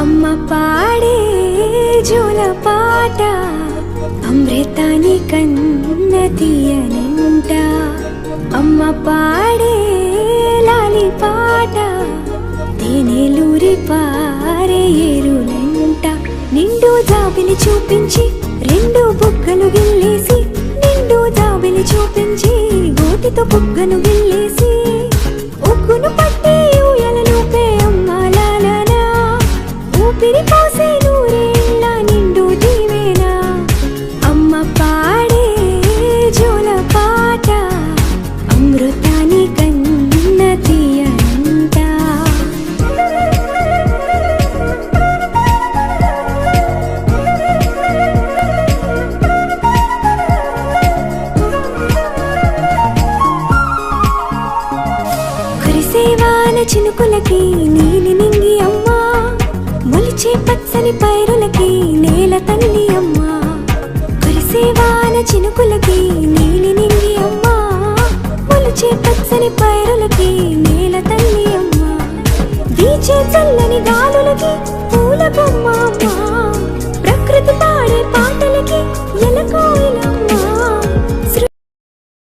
అమ్మ పాడే జోల పాట అమృతాని కన్న తీయనంట. అమ్మ పాడే లాలి పాట తేనెలూరి పారే ఏరులంట. నిండు జాబిలి చూపించి రెండు బుగ్గలు గిల్లేసి, నిండు జాబిలి చూపించి గోటితో బుగ్గను గిల్లేసి, ఉగ్గును పట్టి ఊయలను పే అమ్మాలనా, ఊపిరి పోసే నూరేళ్ళ నిండు దీవేనా. అమ్మ పాడే జోల పాట అమృతాని కన్న తీయనంట. కురిసేవాన చినుకులకి నీలి నింగి అమ్మా, మొలిచే పచ్చని పైరులకి నేల తల్లి అమ్మా. కురిసేవాన చినుకులకి నీలి నింగి అమ్మా, మొలిచే పచ్చని పైరులకి